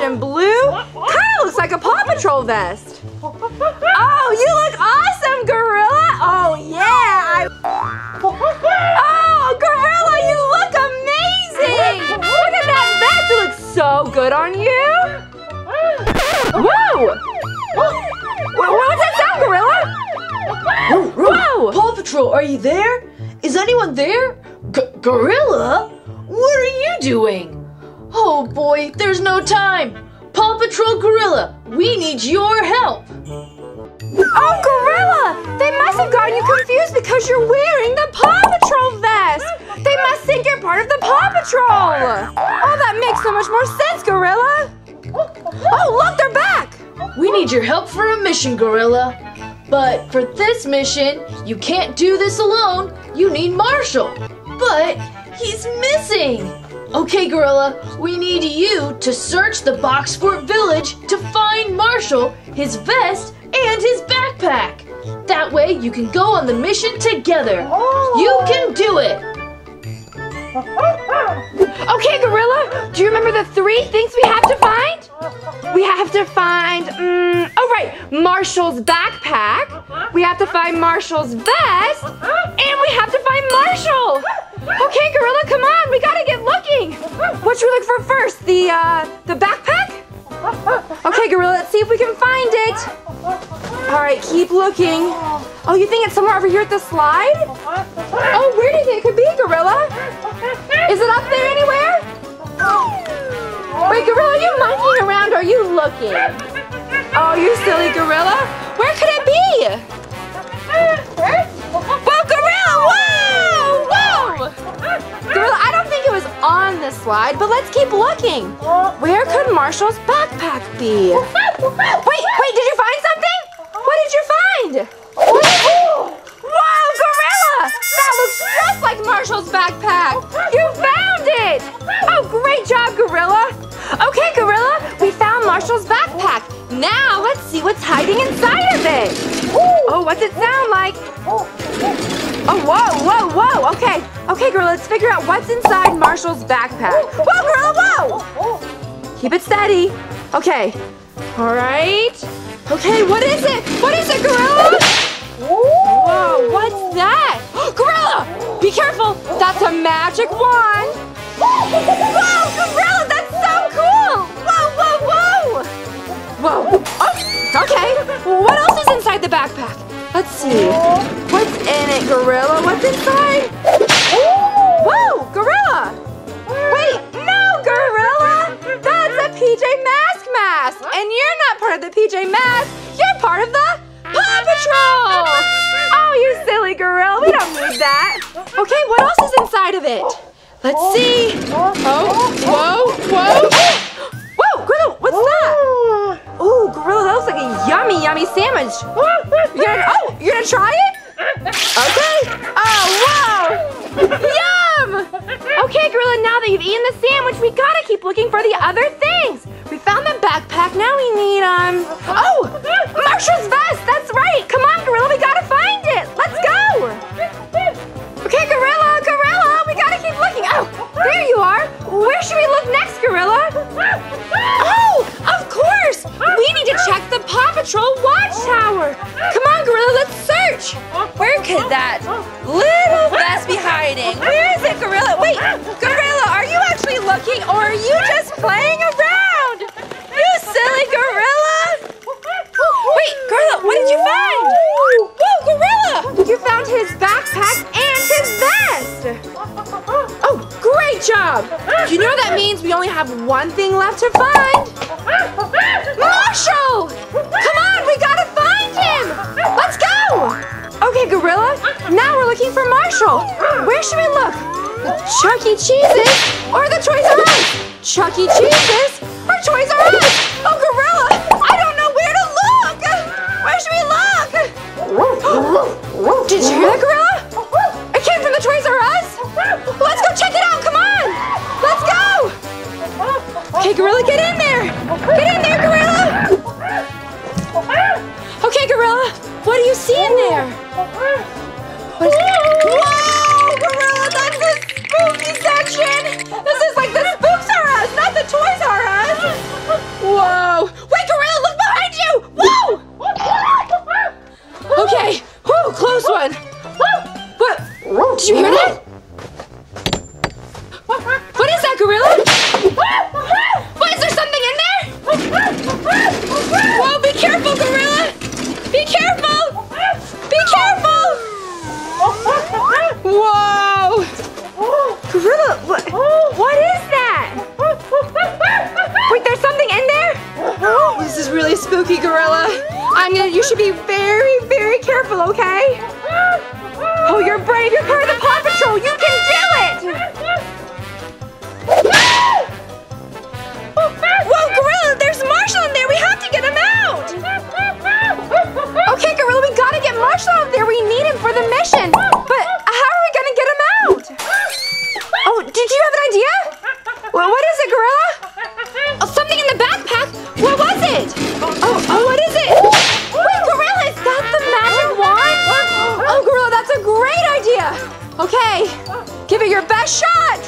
and blue. Kinda looks like a Paw Patrol vest. Oh, you look awesome, Gorilla. Oh, yeah. Oh, Gorilla, you look amazing. Look at that vest. It looks so good on you. Whoa. What's that sound, Gorilla? Whoa. Paw Patrol, are you there? Is anyone there? Gorilla? What are you doing? Oh boy, there's no time. Paw Patrol Gorilla, we need your help. Oh, Gorilla! They must have gotten you confused because you're wearing the Paw Patrol vest. They must think you're part of the Paw Patrol. Oh, that makes so much more sense, Gorilla. Oh, look, they're back. We need your help for a mission, Gorilla. But for this mission, you can't do this alone. You need Marhsall. But he's missing. Okay, Gorilla, we need you to search the Boxfort village to find Marhsall, his vest, and his backpack. That way you can go on the mission together. You can do it. Okay, Gorilla, do you remember the 3 things we have to find? We have to find, Marhsall's backpack. We have to find Marhsall's vest. And we have to find Marhsall. Okay, Gorilla, come on, we gotta get looking. What should we look for first? The backpack? Okay, Gorilla, let's see if we can find it. All right, keep looking. Oh, you think it's somewhere over here at the slide? Oh, where do you think it could be, Gorilla? Is it up there anywhere? Wait, Gorilla, are you monkeying around or are you looking? Oh, you silly Gorilla. Where could it be? Whoa, Gorilla, whoa, whoa! Gorilla, I don't think it was on the slide, but let's keep looking. Where could Marhsall's backpack be? Wait, did you find something? What did you find? Wow, Gorilla! That looks just like Marhsall's backpack! You found it! Oh, great job, Gorilla! Okay, Gorilla, we found Marhsall's backpack. Now, let's see what's hiding inside of it. Oh, what's it sound like? Oh, whoa. Okay, Gorilla, let's figure out what's inside Marhsall's backpack. Whoa, Gorilla, whoa! Keep it steady. Okay, all right. Okay, what is it? What is it, Gorilla? Whoa, what's that? Gorilla, be careful. That's a magic wand. Whoa, Gorilla, that's so cool. Whoa. Oh, okay. What else is inside the backpack? Let's see. What's in it, Gorilla? What's inside? Whoa, Gorilla. Wait, no, Gorilla. That's a PJ Masks mask. And you're not part of the PJ Masks. You're part of the Paw Patrol. Oh, you silly Gorilla. We don't need that. Okay, what else is inside of it? Let's see. Oh, whoa. Whoa, Gorilla, what's that? Oh, Gorilla, that looks like a yummy sandwich. You're gonna try it? Okay. Oh, wow. Yum! Okay, Gorilla, now that you've eaten the sandwich, we gotta keep looking for the other things. We found the backpack, now we need, Marhsall's vest, that's right. Come on, Gorilla, we gotta find it. Let's go. Okay, Gorilla, we gotta keep looking. Oh, there you are. Where should we look next, Gorilla? Oh, of course. We need to check the Paw Patrol watchtower. Come on, Gorilla, let's search. Where could that little vest be hiding? Where is it, Gorilla? Wait, Gorilla, are you actually looking or are you just playing around? You silly Gorilla. Wait, Gorilla, what did you find? Whoa, Gorilla! You found his backpack and his vest. Oh, great job. Do you know that means we only have one thing left to find? Marhsall! Come on, we gotta find him! Let's go! Okay, Gorilla, now we're looking for Marhsall. Where should we look? The Chuck E. Cheese's or the Toys R Us? Chuck E. Cheese's or Toys R Us? Oh, Gorilla, I don't know where to look! Where should we look? Did you hear that, Gorilla? It came from the Toys R Us? Let's go check it out, come on! Let's go! Okay, Gorilla, get in there! Get in there, Gorilla! Okay, Gorilla, what do you see in there? What is it? Whoa, Gorilla, that's the spooky section! This is like the Spooks R Us, not the Toys R Us! spooky, Gorilla. You should be very, very careful, okay? Oh, you're brave. You're part of the Paw Patrol. You can do it! Whoa, Gorilla, there's Marhsall in there. We have to get him out. Okay, Gorilla, we gotta get Marhsall out there. We need him for the mission. But how are we gonna get him out? Oh, did you have an idea? Well, what is it, Gorilla? Oh, something in the backpack. What was it? Oh, what is it? Wait, Gorilla, is that the magic wand? Oh, Gorilla, that's a great idea. Okay, give it your best shot.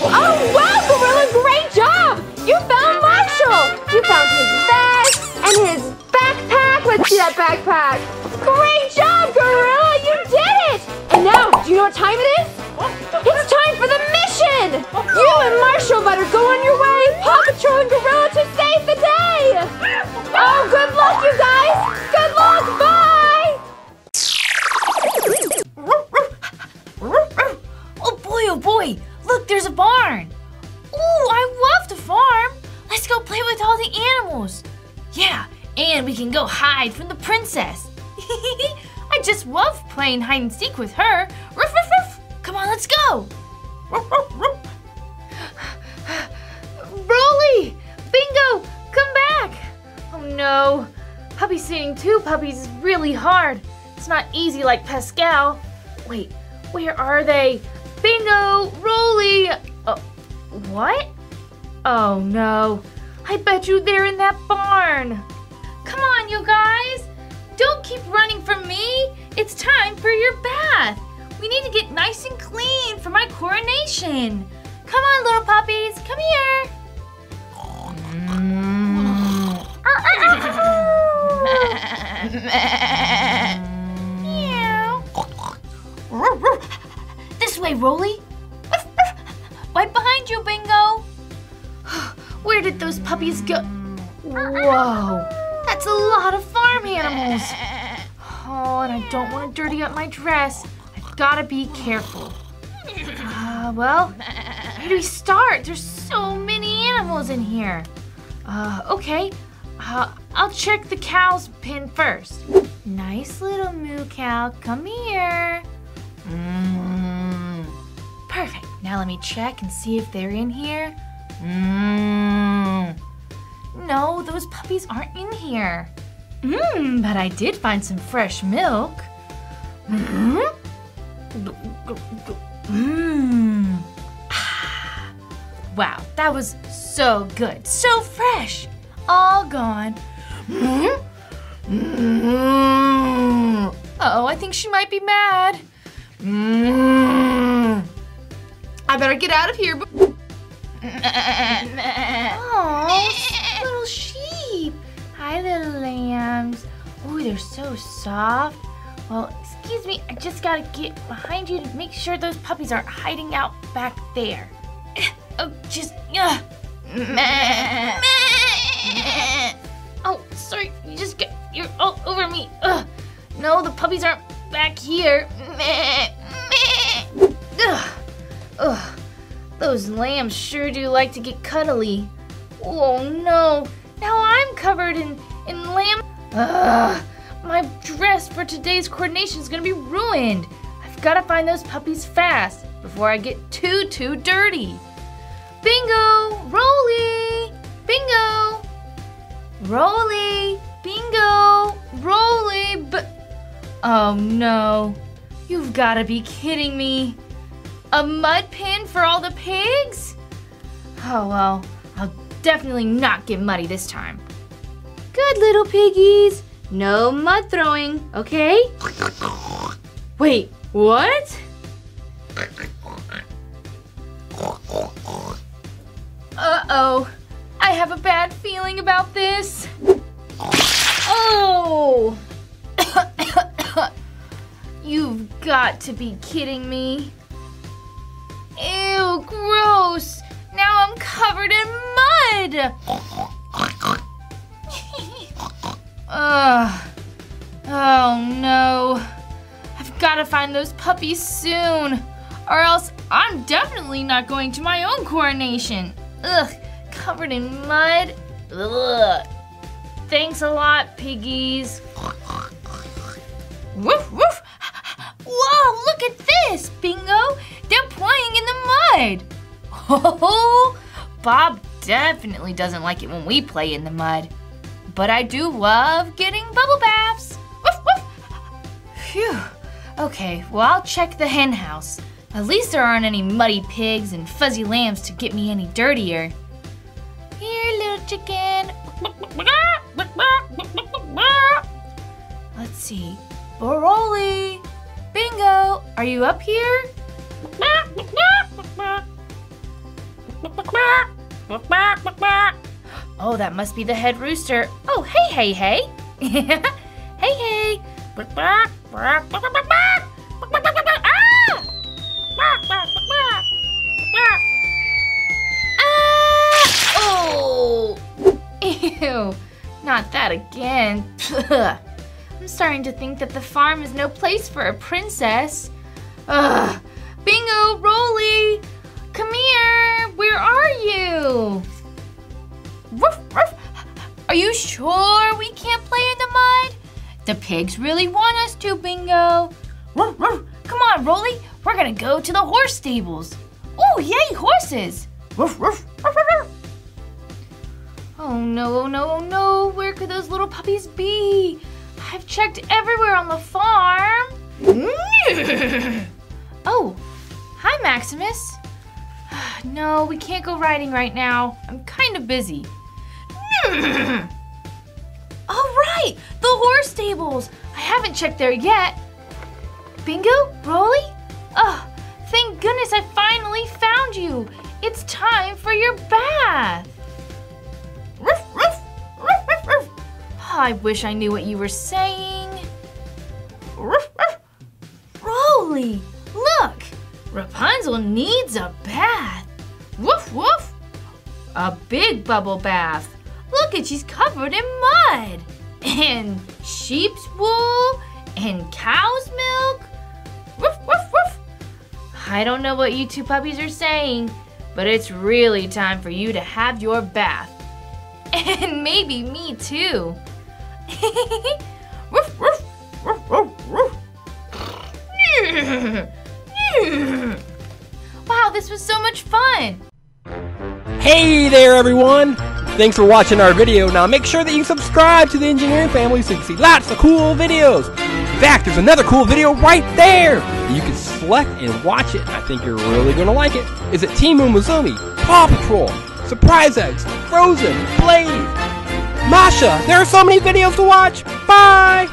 Oh, wow, Gorilla, great job. You found Marhsall. You found his vest and his backpack. Let's see that backpack. Great job, Gorilla, you did it. And now, do you know what time it is? It's time for the mission! You and Marhsall better go on your way! Paw Patrol and Gorilla to save the day! Oh, good luck, you guys! Good luck! Bye! Oh boy! Look, there's a barn! Ooh, I love the farm! Let's go play with all the animals! Yeah, and we can go hide from the princess! I just love playing hide and seek with her! Ruff, ruff, ruff. Come on, let's go! Rolly! Bingo! Come back! Oh no! Puppy sitting two puppies is really hard. It's not easy like Pascal. Wait, where are they? Bingo! Rolly! What? Oh no. I bet you they're in that barn. Come on, you guys! Don't keep running from me! It's time for your bath! We need to get nice and clean for my coronation. Come on, little puppies, come here. Meow. This way, Rolly. Right behind you, Bingo. Where did those puppies go? Whoa, that's a lot of farm animals. Oh, and I don't want to dirty up my dress. Gotta be careful. Well, where do we start? There's so many animals in here. Okay. I'll check the cow's pen first. Nice little moo cow. Come here. Perfect. Now let me check and see if they're in here. No, those puppies aren't in here. But I did find some fresh milk. Wow, that was so good, so fresh, all gone. Uh-oh, I think she might be mad. I better get out of here. Oh, little sheep. Hi, little lambs. Oh, they're so soft. Well, excuse me, I just gotta get behind you to make sure those puppies aren't hiding out back there. Oh, oh, sorry, you're all over me. No, the puppies aren't back here. Those lambs sure do like to get cuddly. Oh no, now I'm covered in lamb. My dress for today's coordination is gonna be ruined. I've gotta find those puppies fast before I get too dirty. Bingo! Rolly! Bingo! Rolly! Bingo! Rolly! Oh no. You've gotta be kidding me. A mud pin for all the pigs? Oh well, I'll definitely not get muddy this time. Good little piggies. No mud throwing, okay? Wait, what? Uh-oh. I have a bad feeling about this. Oh! You've got to be kidding me. Ew, gross. Now I'm covered in mud. Oh no. I've got to find those puppies soon, or else I'm definitely not going to my own coronation. Ugh, covered in mud. Ugh. Thanks a lot, piggies. Woof, woof. Whoa, look at this, Bingo. They're playing in the mud. Oh, Bob definitely doesn't like it when we play in the mud. But I do love getting bubble baths. Woof, woof. Phew. Okay, well, I'll check the hen house. At least there aren't any muddy pigs and fuzzy lambs to get me any dirtier. Here, little chicken. Let's see. Boroli! Bingo! Are you up here? Oh, that must be the head rooster. Oh, hey, hey, hey. Hey, hey. Oh! Ew, not that again. I'm starting to think that the farm is no place for a princess. Ugh. Bingo, Rolly, come here. Where are you? Ruff, ruff. Are you sure we can't play in the mud? The pigs really want us to, Bingo. Ruff, ruff. Come on, Rolly. We're gonna go to the horse stables. Oh, yay, horses. Ruff, ruff, ruff, ruff. Oh no, no, no. Where could those little puppies be? I've checked everywhere on the farm. Oh, hi, Maximus. No, we can't go riding right now. I'm kind of busy. All right, the horse stables. I haven't checked there yet. Bingo, Rolly? Oh, thank goodness I finally found you. It's time for your bath. Ruff, ruff, ruff, ruff, ruff. I wish I knew what you were saying. Ruff, ruff. Rolly, look. Rapunzel needs a bath. Woof, woof. A big bubble bath. Look at, she's covered in mud. And sheep's wool and cow's milk. Woof, woof, woof. I don't know what you two puppies are saying, but it's really time for you to have your bath. And maybe me too. Woof, woof, woof, woof, woof. Wow, this was so much fun. Hey there, everyone! Thanks for watching our video. Now make sure that you subscribe to the Engineering Family so you can see lots of cool videos. In fact, there's another cool video right there you can select and watch it. I think you're really going to like it. Is it Team Umizoomi, Paw Patrol, Surprise Eggs, Frozen, Blade, Masha? There are so many videos to watch. Bye!